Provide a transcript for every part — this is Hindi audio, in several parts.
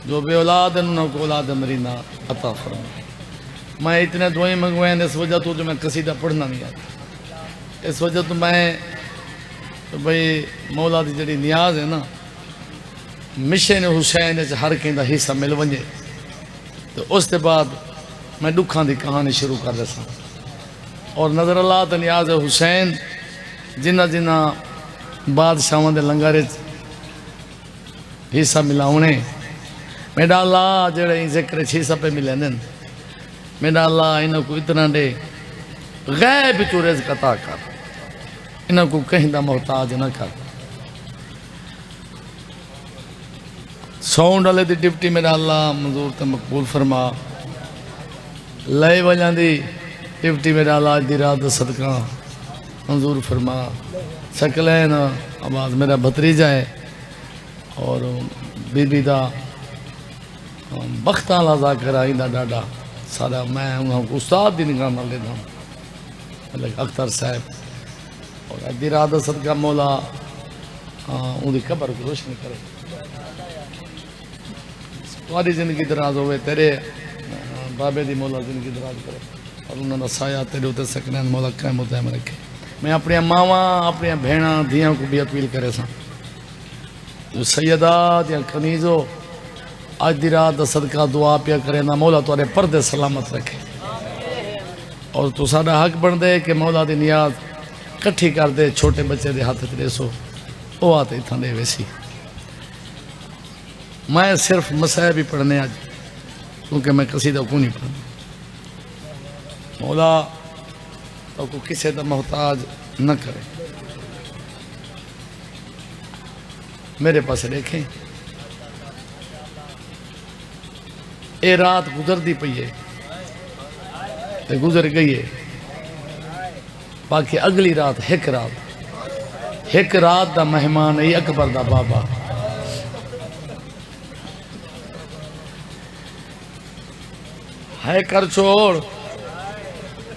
जो बे औलाद है उन्होंने को औलाद मरीना अता फरमा। मैं इतने दुआएं मंगवाए इस वजह तो जो मैं कसीदा पढ़ना नहीं आता, इस वजह तो मैं तो भाई मौला की जी नियाज है ना, मिशन हुसैन हर कंहिं दा हिस्सा मिल वजे तो उसके बाद मैं दुखा की कहानी शुरू कर दसा। और नज़र अल्लाह तो नियाज है हुसैन जिन्ना जिन्ना बादशाहों के लंगर हिस्सा मिलाने मेरा अल्लाह जड़े जिक्र 6 पे मिले मेरा अल्लाह इन्हों को इतना दे गैब चो रिज़्क़ अता कर, इन्हों को कहीं दा मोहताज न कर। साउंड वाले की डिप्टी मेरा अल्लाह मंजूर तो मकबूल फरमा, लय वालों की डिप्टी मेरा अल्लाह दी रात सदका मंजूर फरमा। सकलैन आवाज मेरा भतरीजा है और बीबी का बख्त वाला जाकर आईंदा डाडा सारा मैं उन्होंने उस्ताद की निगाह न लेना मतलब अख्तर साहब और अद्धी रात सदका मौला उनकी कबर को रोशनी करे, तुम्हारी जिंदगी दराज हो, तेरे बाबे की मौला जिंदगी दराज करे और उन्होंने साया तेरे उत्ते सकने मौला कायम दायम रखे। मैं अपन मावा अपन भेण धियां को भी अपील करे सा जो सैयदात या कनीजो अज दी रात सदका दुआ पिया करे ना मौला तुहारे पर्दे सलामत रखे और तू साडा हक बन दे कि मौला दी नियाज कट्ठी कर दे, छोटे बच्चे दे हाथ च देसो वो आते इतना दे वैसी। मैं सिर्फ मसायब ही पढ़ने अज क्योंकि मैं कसीदा को नहीं पढ़ना। मौला तो को किसी का मोहताज न करे, मेरे पास देखें ये रात गुजरती पई है तो गुजर गई है, बाकी अगली रात एक रात का मेहमान है अकबर दा बाबा। है कर छोड़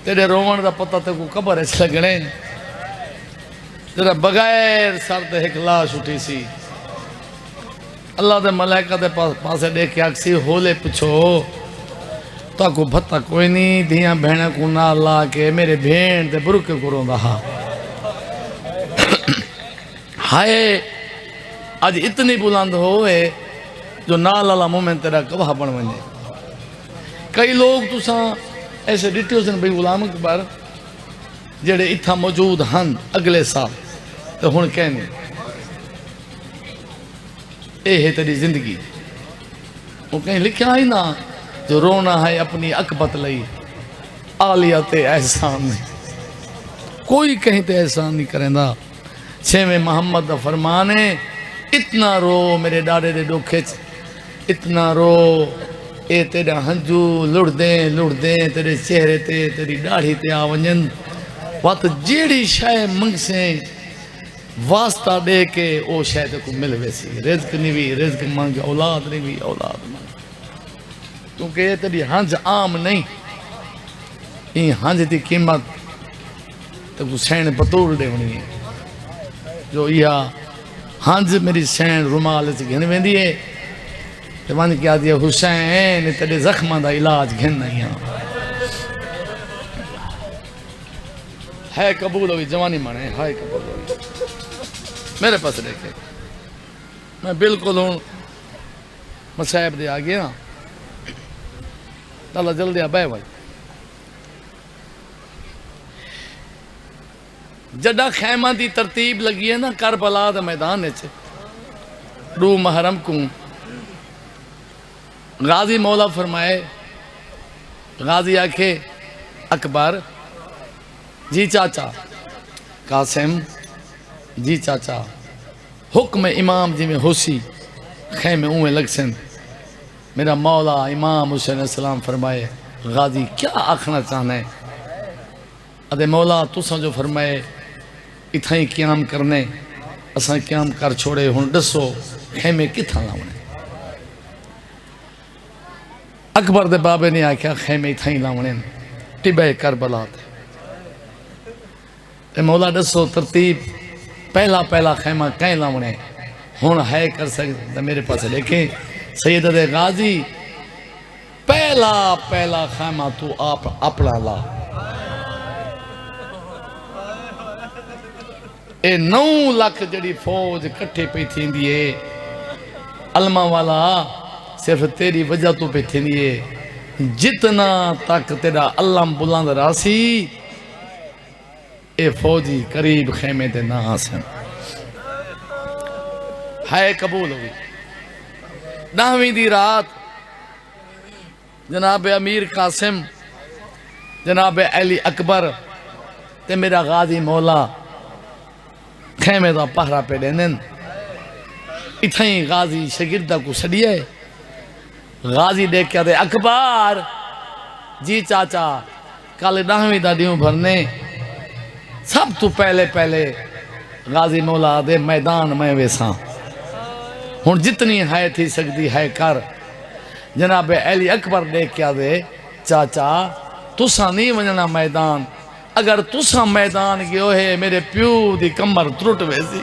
तेरे रोवण का पता ते को कबर है लगने, तेरा बगैर सर ते एक लाश उठी सी, अल्लाह के मलाइका के पासे देख के आखसी होले पुछो ताको भत्ता कोई नहीं, धिया भेण को ना ला के मेरे भेण ते बुरके को रोंदा हा। हाय आज इतनी बुलंद होए जो नाल वाला मोमेंट तेरा गवाह बन वने। कई लोग तुसा ऐसे डिटे सन भाई गुलाम अकबर जेड़े इत्था मौजूद हैं अगले साल तो हुण कहने ये है तेरी जिंदगी। वो कहीं लिखा ही ना जो रोना है अपनी अकबत लई आलिया ते एहसान नहीं, कोई कहीं ते एहसान नहीं करेंदा। 6वें मोहम्मद का फरमान है इतना रो मेरे डाडे दे डोखे च, इतना रो ए तेरा हंजू लुड़दे तेरे चेहरे ते तेरी दाढ़ी ते आ वजन वत जेड़ी शाय मंगसे वास्ता दे के ओ शायद को मिल वैसी। रिज़्क नहीं भी रिज़्क मांगे, औलाद नहीं भी औलाद मांगे, क्योंकि ये तेरी हंज आम नहीं, ये हंज की कीमत तो को सैन बतूर देवनी है। जो यह हंज मेरी सैन रुमाल च घिन वेंदी है तो मन क्या दिया हुसैन तेरे जख्मा का इलाज घिन नहीं है कबूल हुई जवानी माने है कबूल हुई। मेरे पास देखे मैं बिल्कुल हूँ मसायब दे आ गया ताला जल्दी आ बह भाई। जड़ा खैमा की तरतीब लगी है ना करबला के मैदान डू महरम को गाजी मौला फरमाए, गाजी आखे अकबर जी चाचा, कासिम जी चाचा, हुक्म इमाम जी में होसी खैमे उमें लग सन। मेरा मौला इमाम हुसैन सलाम फरमाए गाजी क्या आखना चाहना है? अदे मौला तुसा जो फरमाए इतना ही क्याम करने असा क्याम कर छोड़े, हुण दसो खैमे किथा लावने? अकबर दे बाबे ने आख्या खैमे इतना ही लावने टिबे करबला ते। मौला दसो तरतीब पहला पहला खैमा कहीं लावने हुण है कर सकते? मेरे पास देखें सैयद गाजी पहला पहला खैमा तू आप अपना ला। ए 9 लाख जड़ी फौज कट्ठे पे थींदी है अलमा वाला सिर्फ तेरी वजह तो पे थींदी है। जितना तक तेरा अल्लाह बुलंद रासी ए फौजी करीब खेमे ते ना आसन है कबूल हुई। 9वीं दी रात जनाब अमीर कासिम जनाब अली अकबर ते मेरा गाजी मौला खेमे का पहरा पे देन। इथई गाजी शगिर्दा को छड़िए गाजी देख के अकबर जी चाचा कल 9वीं का ड्यू भरने सब तो पहले पहले गाजी मौला दे मैदान में वेसा हूँ जितनी है थी सकती है कर। जनाब अली अकबर देख के दे चाचा तुसा नहीं वजना मैदान अगर तुसा मैदान गयो है मेरे प्यू दी कमर त्रुट वैसी।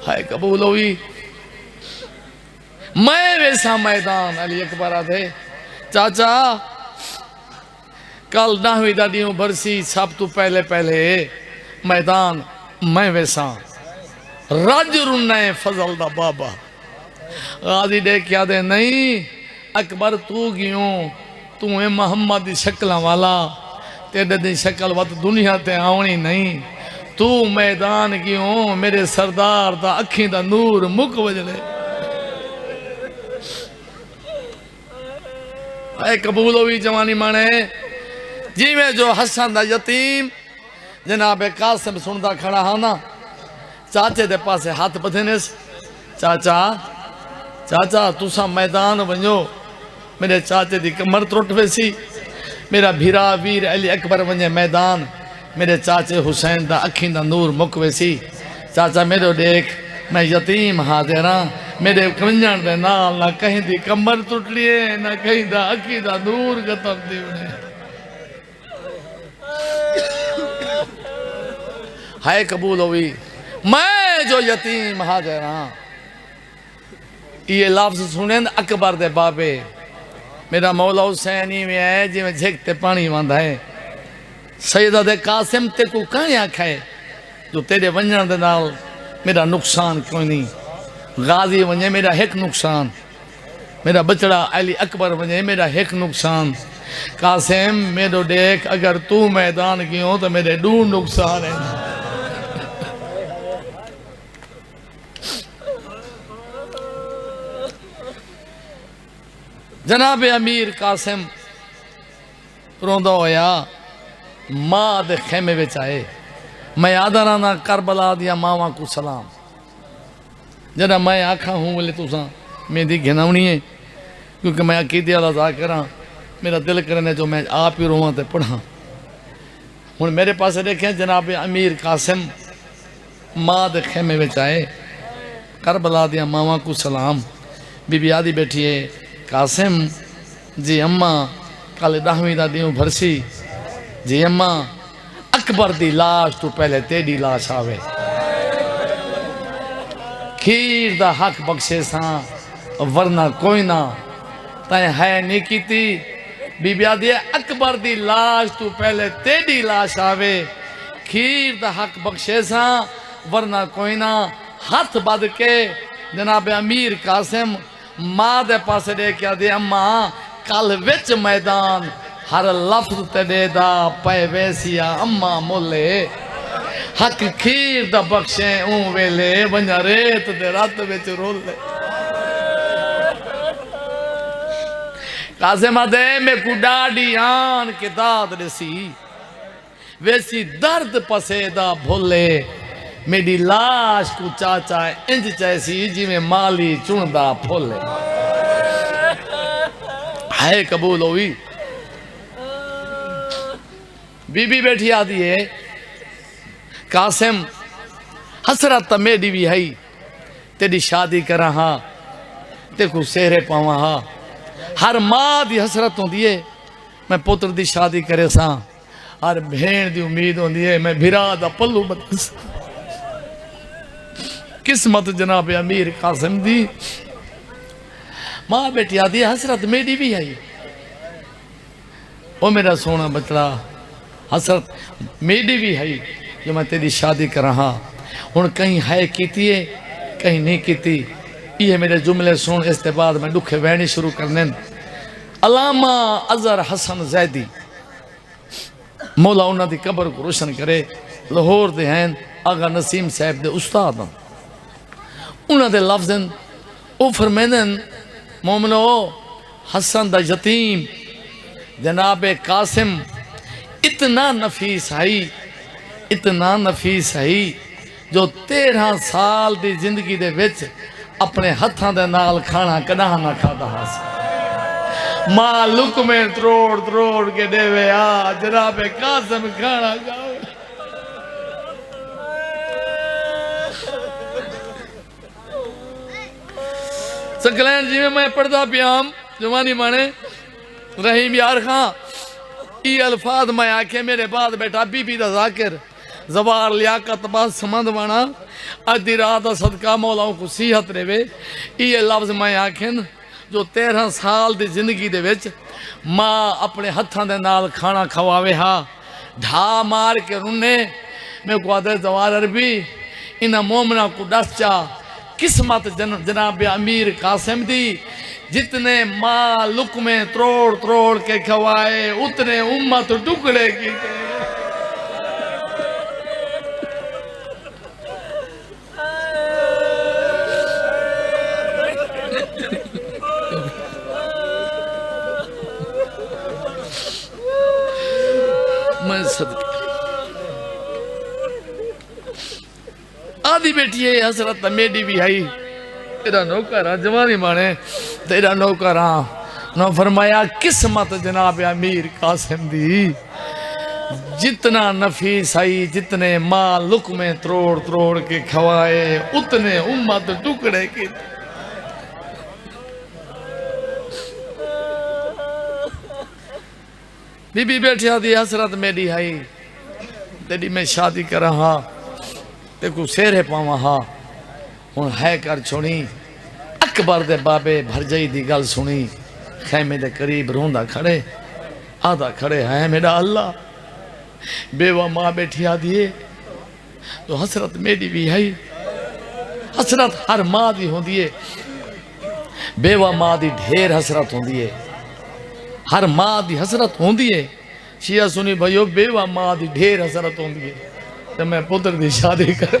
हाय कबूल हुई मैं वैसा मैदान। अली अकबर आते चाचा कल 9वीं दा ड्यू भरसी सब तो पहले पहले मैदान मैं वैसा रज रुन्ना फजल दा बाबा। गाजी देख क्या दे नहीं अकबर तू क्यों तू है मोहम्मद की शक्ल वाला तेरे दी शक्ल वत दुनिया ते आवनी नहीं। तू मैदान क्यों मेरे सरदार दा अखी दा नूर मुक वजले। ऐ कबूल हुई जवानी माने जिमें जो हसन दा यतीम जनाब कासिम सुनता खड़ा हा ना चाचे दे पासे हाथ बधने चाचा चाचा तुसा मैदान वञो मेरे चाचे दी कमर त्रुट वैसी। मेरा भीरा वीर अली अकबर वञे मैदान मेरे चाचे हुसैन दा अखी दा नूर मुक वैसी। चाचा मेरो देख मैं यतीम हाजिर हाँ मेरे वंजण दे नाल ना कहीं दी कमर टुटली है ना कहीं दा अखी दा नूर खत्म थी उन्हें। हाय कबूल हुई मैं जो यतीम हाजिर हाँ। ये लफ्ज सुने अकबर दे बाबे मेरा मौला हुसैन ही में है जिमें झिकते पानी वांदा है। सैयदा दे कासिम ते को कहीं आखे जो तेरे वंजण दे नाल मेरा नुकसान कोई नहीं। गाजी वंजे मेरा एक नुकसान मेरा बचड़ा अली अकबर वंजे मेरा एक नुकसान। कासिम मेरो देख अगर तू मैदान की हो तो मेरे 2 नुकसान है। जनाब अमीर कासिम रोंदा होया मां दे खेमे विच आए। मैं याद रहा करबला दिया मावा को सलाम जरा मैं आखा हूँ बोले तुसा मेरी घिनवनी है क्योंकि मैं अकीदे वाला जाकर हाँ मेरा दिल करने जो मैं आप ही रोवां ते पढ़ा। हूँ मेरे पास देखे जनाब अमीर कासिम मां दे खेमे विच आए करबला दिया मावा को सलाम। बीबी आदि बैठी है कासिम जी अम्मा कल 10वीं का ड्यू भरसी जी अम्मा अकबर दी लाश तो पहले तेरी लाश आवे खीर दा हक बख्शे सा वरना कोई ना तय है नहीं कीती। बीबी आदि अकबर दी लाश तो पहले तेरी लाश आवे खीर दा हक बख्शे सा वरना कोई ना। हाथ बद के जनाब अमीर कासिम मां दे पास दे क्या दे अम्मा कल विच मैदान हर लफ्ज तेरे दा पे वैसिया अम्मा मोले हक खीर दा बख्शे ऊ वेले वंजा रेत दे रात विच रोले। कासिम दे मैं को डाडी आन के दाद दसी वैसी दर्द पसेदा भोले मेरी लाश को चाचा इंज चैसी जिमें माली चुनदा फुले। है कबूल हुई। बीबी बैठी आदि है कासिम हसरत मेरी भी है तेरी शादी करा हाँ तेको सेहरे पावा हाँ। हर माँ की हसरत होती है मैं पुत्र की शादी करे सा हर भेण की उम्मीद होती है मैं भिरा दा पल्लू बदल किस्मत जनाब अमीर कासिम दी मां बेटी आदि हसरत मेरी भी आई ओ मेरा सोना बचड़ा हसरत मेरी भी है जो मैं तेरी शादी करा हूँ कहीं है की कहीं नहीं की ये मेरे जुमले सुन इसके बाद मैं दुखे वहनी शुरू करने अलामा अजहर हसन जैदी मौला उन्होंने कबर को रोशन करे लाहौर दे हैं आगा नसीम साहब दे उस्ताद उन्होंने लफ्ज़ वो फरमाते मोमनो हसन दा यतीम जनाब कासिम इतना नफीस है जो 13 साल की जिंदगी दे विच अपने हथां दे नाल खाना कदा ना खाता मां लुक में त्रोड़ त्रोड़ के देवे आ जनाब कासिम खाना खाओ सकलैन जी में मैं पढ़ता पियाम जवानी माने रहीम यार खां ये अल्फाज मैं आखे मेरे बाद बेटा बीबी दा जाकिर जवार लियाकत बात समझ वाना अद्धी रात सदका मौलाओं को सीहत रेवे ये लफ्ज मैं आखन जो 13 साल की जिंदगी दे विच मां अपने हथां दे नाल खाना खवावे हा ढा मार के रुने मैं को आदे जवार अरबी इन मोमना को दस चा किस्मत जनाब अमीर कासिम दी जितने माँ लुक में त्रोड़ त्रोड़ के खवाए उतने उम्मत टुकड़े की मैं सदके आदि बेटी है हसरत मेरी भी आई तेरा नौकर जवानी माने तेरा नौकर न फरमाया किस्मत जनाब अमीर कासिम दी जितना नफीस आई जितने माँ लुक में त्रोड़ त्रोड़ के खवाए उतने उम्मत टुकड़े की बीबी बैठी आदि हसरत मेरी आई तेरी मैं शादी करा हाँ ते को सेरे पावा हाँ हूँ है कर छोड़ी अकबर दे बाबे भरजई दी गल सुनी खैमे दे करीब रोंदा खड़े आधा खड़े है मेरा अल्लाह बेवा माँ बैठी आदि तो हसरत मेरी भी है हसरत हर माँ दी होंदी है बेवा माँ दी ढेर हसरत होंदी है हर माँ दी हसरत होंदी है शिया सुनी भाइयों बेवा माँ दी ढेर हसरत होंदी है तो मैं पुत्र दी शादी कर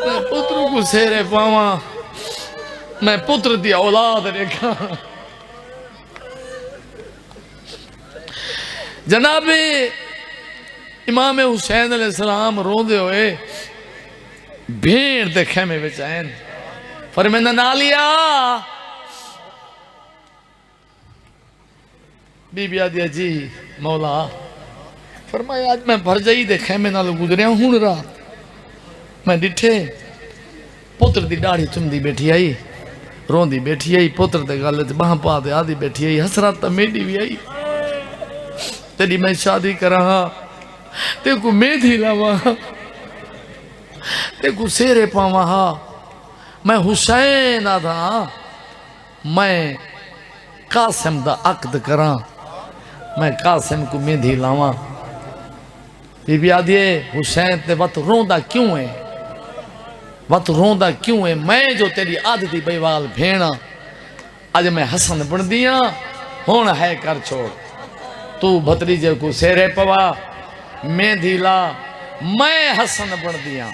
मैं पुत्र को सेरे पावा मैं पुत्र दी औलाद रेखा जनाबे इमाम हुसैन अलैहिस्सलाम रोंदे हुए भेड़ दे खेमे विच आए फरमांदा नालिया बीबी आदि जी मौला फरमाया आज मैं भरजाई दे खेमे नाल गुजरिया हूं रात मैं डिठे पुत्र दी दाढ़ी चुमदी बैठी आई रोंदी बैठी आई पुत्र दे गल च बाह पा दे आदि बैठी आई हसरत मेरी भी आई तेरी मैं शादी करा ते को मेहंदी लावा ते को सेरे पावा मैं हुसैन आधा मैं कासिम दा अक्द करा मैं कासिम को मेहंदी लावा बीबी आदि हुसैन ते वत रोंदा क्यों है वत रोंदा क्यों है मैं जो तेरी आदती बेवाल भेण अज मैं हसन बन दिया हुण है कर छोड़ तू भतरीजे को सेरे पवा मेहंदी ला मैं हसन बन दिया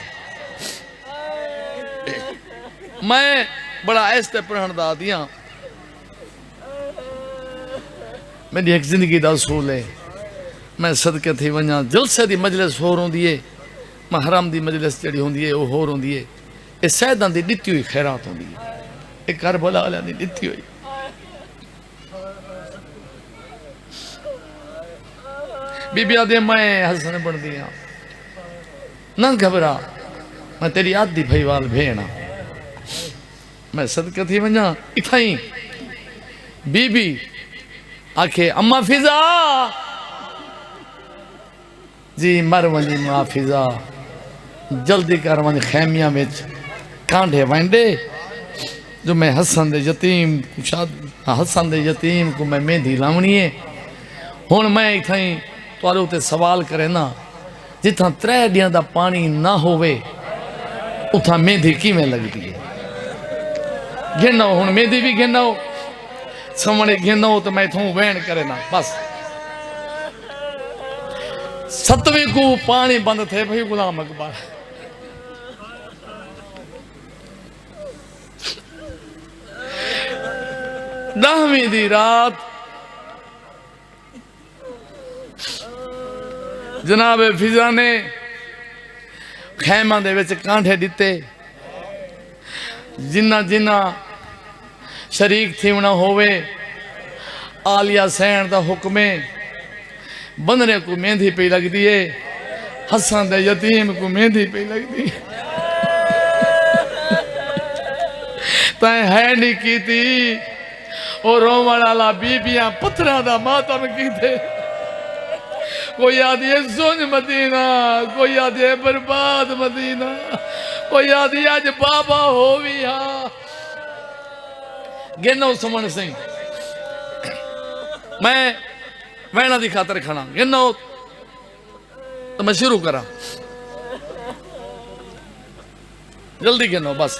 मैं बड़ा ऐसे पढ़न दा दिया मेरी एक जिंदगी का असूल है मैं सदके थी वना जलसे की मजलिस होर होंदी है महरम की मजलिस जी होंदी है वो होर होंदी है ये सैदा की दिती हुई खैरात होंदी है एक करबला वाले की दिती हुई बीबी आदि मैं हसन बन दिया न घबरा मैं तेरी आदि भईवाल भेण मैं सदके थी वना इथाई बीबी आखे अम्मा फिजा जी मर वही मां फिजा जल्दी कर वही खैमिया में कांढे वेंदे जो मैं हसन दे यतीम हसन दे यतीम को मैं मेहंदी लावनी है। हुण मैं इथाई तुहाडे उत्ते सवाल करे ना जिथा 3 दियां दा पानी ना होवे उथा मेहंदी किवें लगदी है। गिनो हुण मेहंदी भी गिनो समणे गिनो तो मैं इथों वहन करे ना बस 7वीं को पानी बंद थे भाई गुलाम अकबर। दहवीं दी रात जनाब फिजा ने खैमा दे विच कांठे दिते जिन्ना जिन्ना शरीक थी ना होवे आलिया सैन दा हुक्मे बंदने को मेहंदी पी लगदी है हसन दे यतीम को मेहंदी पी लगदी तैं है नहीं की थी और रोवण वाला बीबियां पत्थरां दा मातम कीते कोई आदि है सुन मदीना कोई आदि है बर्बाद मदीना कोई आदि अज बाबा हो भी हा। गिनो सुमन सिंह मैं वहना की खातर खड़ा गिनो तो मैं शुरू करा जल्दी गिनो बस।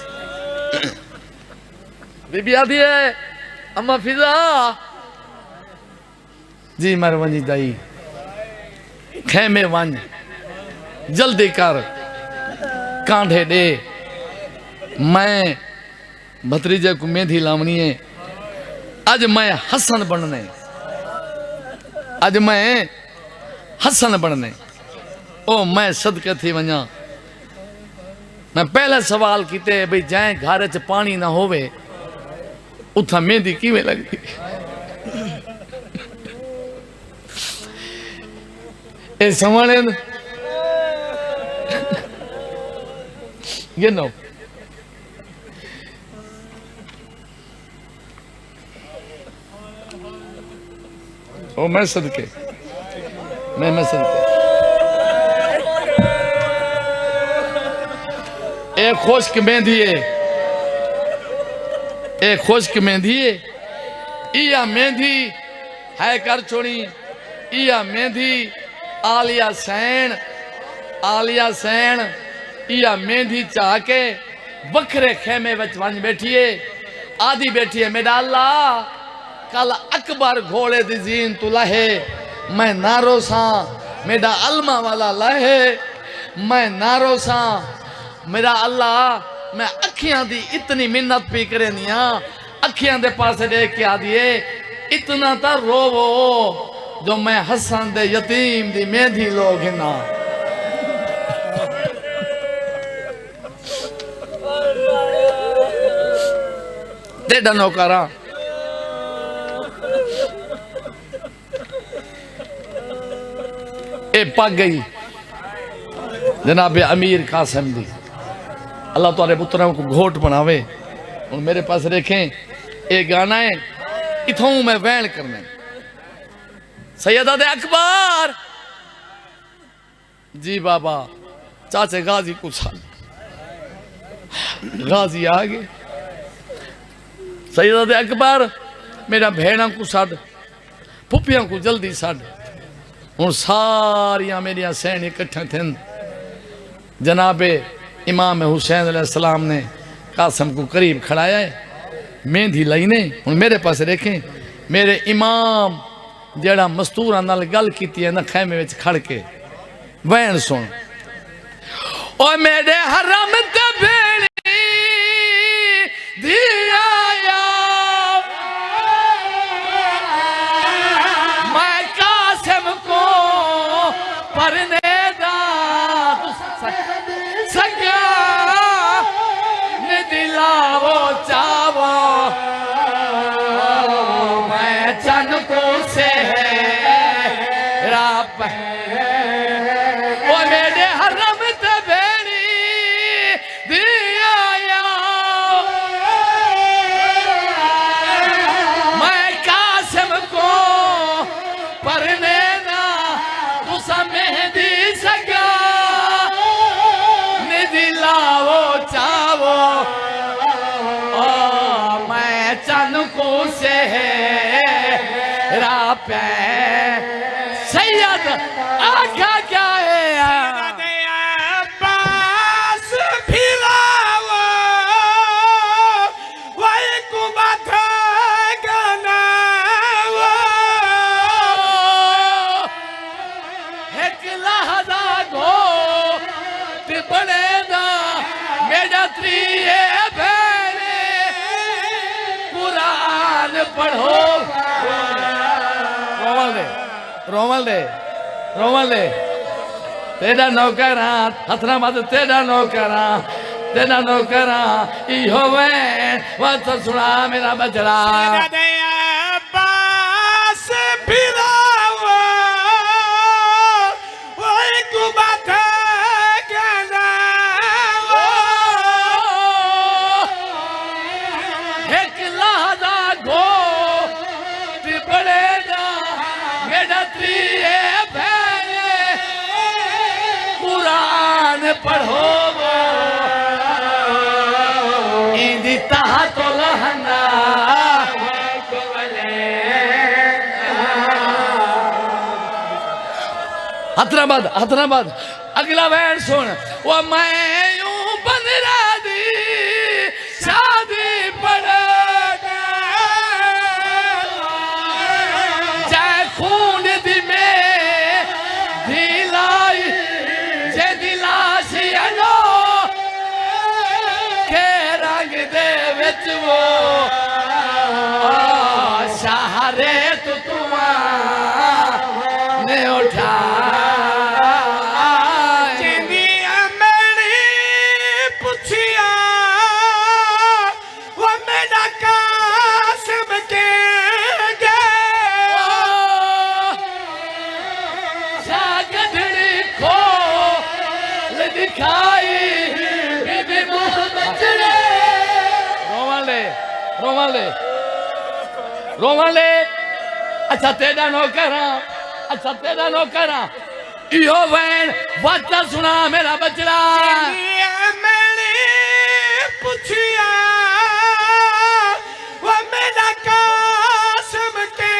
बीबी आदि है अम्मा फिजा जी मर वही दाई खैमे वन जल्दी कर कांधे दे मैं भतरीजे को मेहंदी लावनी है अज मैं हसन बनने अज मैं हसन बनने ओ मैं सदके थी वजा। मैं पहले सवाल किते भाई जै घर च पानी ना होवे उथा मेहंदी किवें लगदी ए समझे गिनो ओ मैं सदके मैं सदके ए खुश्क मेहंदी है ए खुश्क मेहंदी है इया मेहंदी है कर छोड़ी इया मेहंदी आलिया सैन इया मेहंदी चाह के बखरे खेमे विच वंज बैठिए आदि बैठिए मेरा अल्लाह कल अकबर घोड़े दी जीन तू लहे मैं नारो सा मेरा अलमा वाला लहे मैं नारो सा मेरा अल्लाह मैं अखियां दी इतनी मिन्नत पी करे निया अखियां दे पासे देख के आ दिए इतना ता रोवो जो मैं हसन दे यतीम दी मेहंदी लोग ना तेरा नौकरा ए पक गई जनाब अमीर कासिम दी अल्लाह तुहारे पुत्रों को घोट बनावे। और मेरे पास देखें ये गाना है इथों मैं वहन करना सैयदा दे अकबर जी बाबा चाचे गाजी को छाल गाजी आ गए सैयदा दे अकबर मेरा भेड़ा को छड़ फुफियां को जल्दी छड़ हूँ सारिया मेरिया सैन इकट्ठे थे जनाबे इमाम हुसैन अलैहिस्सलाम ने कासिम को करीब खड़ाया है मेहंदी लाई ने हूँ मेरे पास देखें मेरे इमाम जेड़ा मस्तूरा नाल गल की है ना खैमे विच खड़ के वहन सुन ओ मेरे हरम ते भेड़ी दिया मैं कासिम को परने दा सका ने दिलावो चावो मैं चन को से राप ओ मेरे हरम ते भेड़ी दिया मैं आखा क्या है पढ़ो रोमल दे तेरा नौकरा हथरा मत तेरा नौकरा इहो वैन वत सुना मेरा बचड़ा बास फिरावो ओए को बात गना एक लहदा गो पड़ेगा मेरा त्रिए भैरे कुरान पढ़ो इंदी तहा तो लहना हैदराबाद अगला वैन सुन वो मैं यूं बन दी शादी पड़ वो सहारे तो तुम्हारे उठा मेरी पुछिया वो मेरा कासम के गधड़ी खो दिखाई रोमाले अच्छा तेरा नौकरा इहो वैन बात सुना मेरा बचड़ा मैंने पुछिया वो मेरा कासम के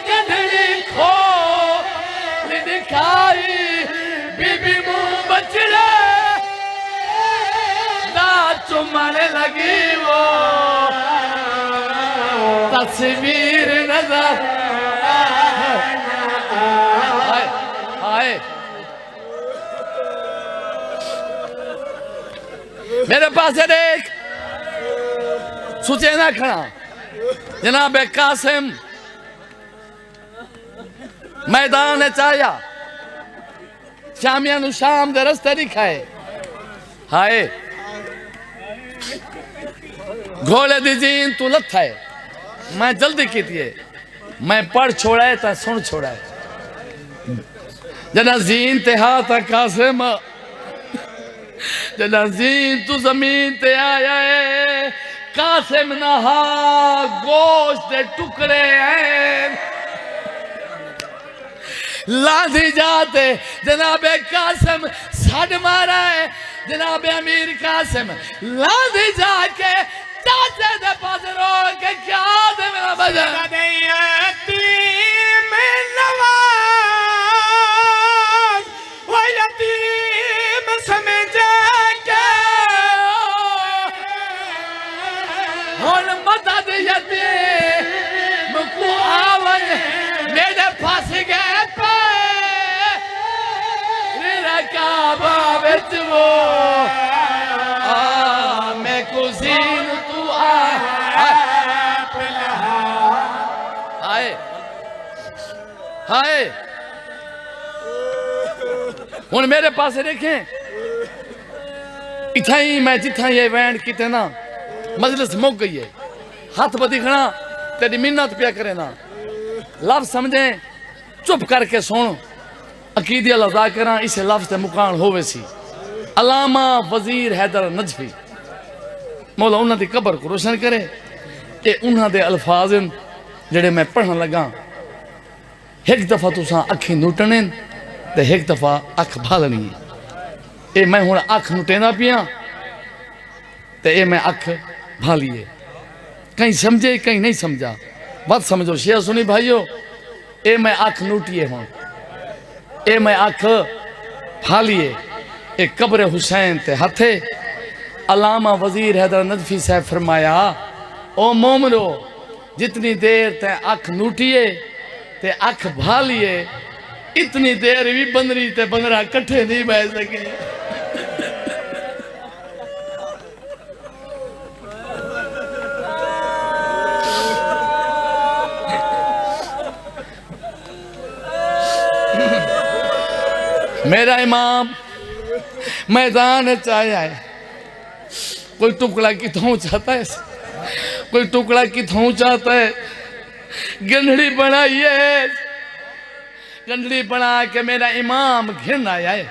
गधड़ी खो दिखाई बीबी मुंह बचड़ा चुमाने लगी वो तस्वीर नजर आए मेरे पास है देख सोचे ना खड़ा जनाब कासिम मैदान चाया शामिया नु शाम दे रस्ते दिखाए हाय घोड़े दी जीन तू लथ है मैं जल्दी की थी मैं पढ़ छोड़ा है ता सुन छोड़ा है जना जीन ते हाथ कासिम जना जीन तू जमीन ते आया है कासिम नहा गोश्त के टुकड़े हैं लाधी जाते जनाबे कासिम सड मारा है जनाबे अमीर कासिम लाधी जाके चाचे दे पास रो के क्या दे मेरा बजा यतीम नवाज वो यतीम समझ के हुन मदद यतीम को आवन मेरे पास गए पे रकाबा विच वो मैं कुजीन हाय हुन मेरे पास देखें इथा ही मैं जिथा ये वैन किते ना मजलिस मुक गई है हाथ बदी खड़ा तेरी मिन्नत पिया करे ना लफ्ज समझे चुप करके सुन अकीदी अदा करा इस लफ्ज से मुकान होवे सी अलामा वजीर हैदर नजफी मौला उन्हां दी कब्र को रोशन करे ये उन्हां दे अल्फाज जेड़े मैं पढ़न लगा एक दफा तुसा अखी नुटने ते एक दफा अख भालनी ये मैं हुण अख नुटेना पिया ते ये मैं अख भालीए कहीं समझे कहीं नहीं समझा बात समझो शेर सुनी भाइयों। ए मैं अख नूटिए हूँ, ए मैं अख फालिए, ए कब्र हुसैन ते हथे। अलामा वजीर हैदर नदफी साहब फरमाया, ओ मोमरो जितनी देर ते अख नूटिए ते अख भालिए, इतनी देर भी बंदरी ते बंदरा कट्ठे नहीं बह सके। मेरा इमाम मैदान चाया है, कोई टुकड़ा कितों चाहता है, कोई टुकड़ा कितों चाहता है। गंढड़ी बनाई है, गंढड़ी बना के मेरा इमाम घिरन आया है।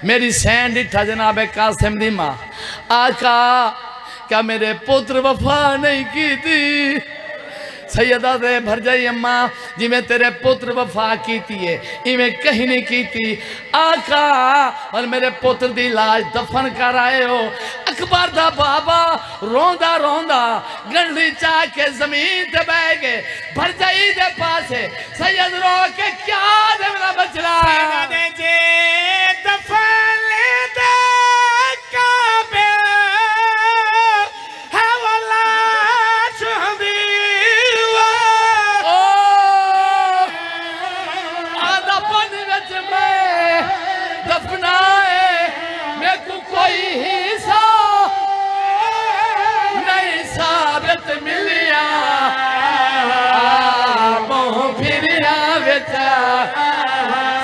मेरी सैन डिठा जनाब कासिम दी मां, आका क्या मेरे पुत्र वफा नहीं की थी? सैयदा दे भर जाई अम्मा जिमें तेरे पुत्र वफा की थी इवें कहीं नहीं की थी आका। और मेरे पुत्र दी लाश दफन कर आए हो। अकबर दा बाबा रोंदा रोंदा गंढी चाह के जमीन ते बह गए। भर जाई दे पास सैयद रो के क्या दे मेरा बचड़ा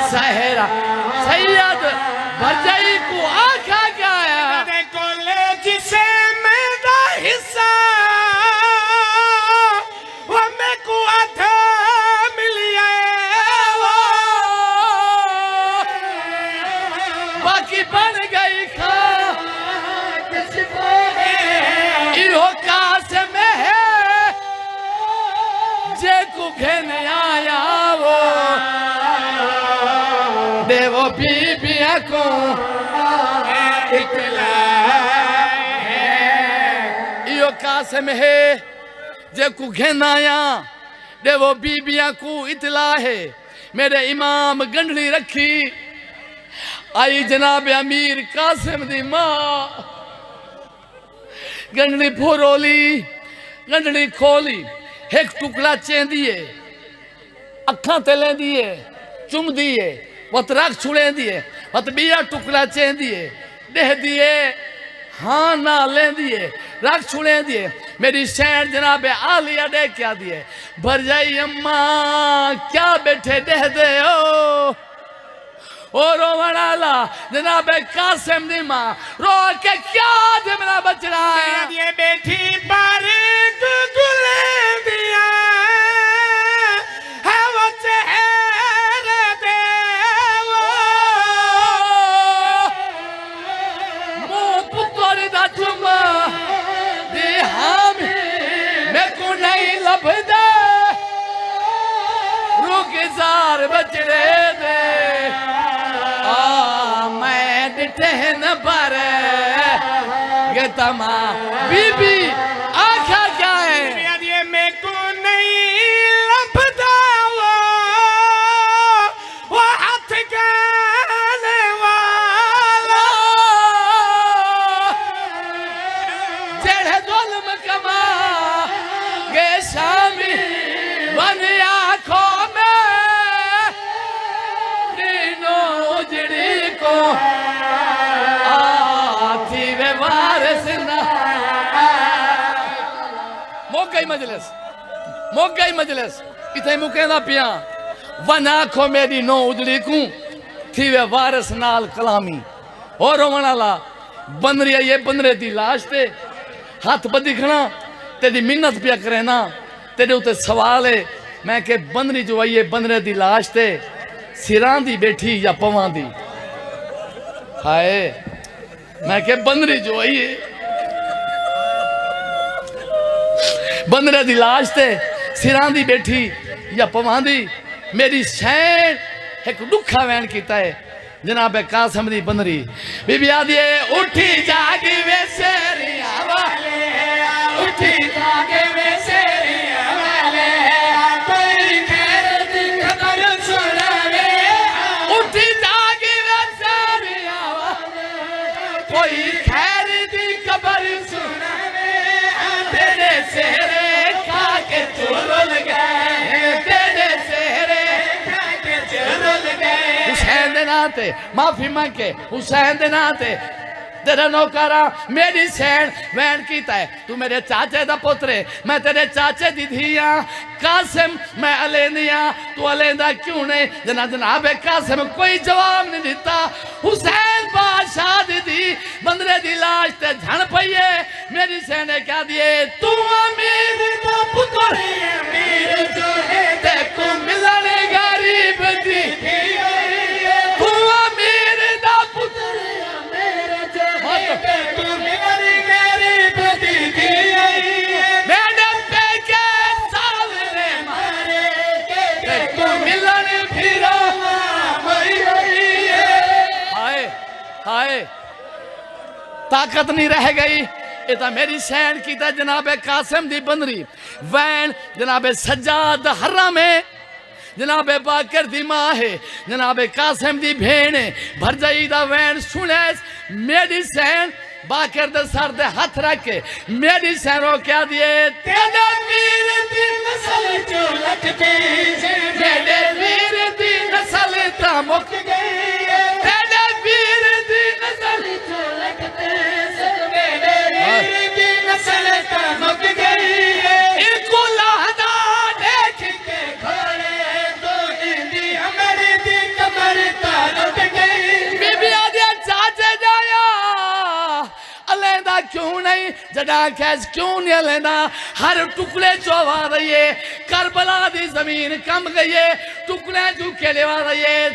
सहरा सैयद भरजाई को आखा गया कॉलेज से मेरा हिस्सा वो मैं को आधा मिलिया बाकी बन गई खा इहो कासे में है जे को घेने आया वो देवो बीबिया को इतला है इयो कासम है जे को घेनाया देवो बीबिया को इतला है। मेरे इमाम गंढड़ी रखी आई जनाब अमीर कासिम दी मां गंढड़ी फोरोली गंढड़ी खोली एक टुकड़ा चेंदिए अखा ते लेंदिए चुम दिए वत रख छुड़े दिए वत बिया टुकड़ा चे दिए देह दिए हाँ ना ले दिए रख छुड़े दिए। मेरी शहर जनाबे आलिया दे क्या दिए भर जाई अम्मा क्या बैठे देह दे ओ रोवणाला जनाबे कासिम दी मां रो के क्या दे मेरा बचड़ा ये बैठी बारी गुले दिया है वो चेहरे दे बचड़े दे मैं डिठे न पर ये तमा बीबी आखा क्या है ये मैं को नहीं लभदा वो हाथ गाने वाला जेड़े जुल्म कमा गे शामी बन आँखों मोगई मजलिस इथे मुकेंदा पिया वन आखो मेरी नो उजड़ी को थी वे वारिस नाल कलामी और रोवण वाला बंदरी ये बंदरे दी लाश ते हाथ बदी खना तेरी मिन्नत पिया करे ना तेरे उते सवाल है मैं के बंदरी जो आई बंदरे दी लाश ते सिरां दी बैठी या पवां दी हाय मैं के बंदरी जो आई बंदरे दी लाश ते सिरां दी बैठी या पवां दी मेरी शैन एक दुखा वैन कीता है जनाब कासिम दी बंदरी बीबी आदि उठी जागी वे सेरिया वाले उठी जागे वे सेरिया वाले ते माफी मांग के हुसैन दे नां ते तेरा नौकरा मेरी सैन वैन कीता है। तू मेरे चाचे दा पुत्र है, मैं तेरे चाचे दी धिया। कासिम मैं अलेंदिया, तू अलेंदा क्यों नहीं? जनाब कासिम कोई जवाब नहीं दिता। हुसैन बादशाह दी दी बंदरे दी लाश ते झण पई है। मेरी सैन ने क्या दिए, तू अमीर दा पुत्र अमीर जो है देखो मिलने गरीब दी, तू अमीर दा पुत्र ताकत नहीं रह गई। ये तो मेरी सैन की था जनाब कासिम दी बंदरी वैन, जनाब सज्जाद हर्रा में जनाब बाकर दी मां है, जनाब कासिम दी भेण भरजाई दा वैन सुने मेरी सैन बाकर दे सर दे हाथ रख के मेरी सैनों क्या दिए, तेरे वीर दी नस्ल जो लटके, मेरे वीर दी नस्ल ता मुक गई, तेरे वीर दी नस्ल जो लटके, मेरे वीर दी नस्ल ता मुक गई। इनको लादा देख के घोड़े तो इंदी हमारी दी कमर ता लट गई। बीबी आदि चाचे जाया अलेंदा क्यों नहीं, जड़ा कैस क्यों नहीं अलेंदा, हर टुकड़े चोवा रही है। करबला दी जमीन कम गई है, टुकड़े चुके लेवा रही है।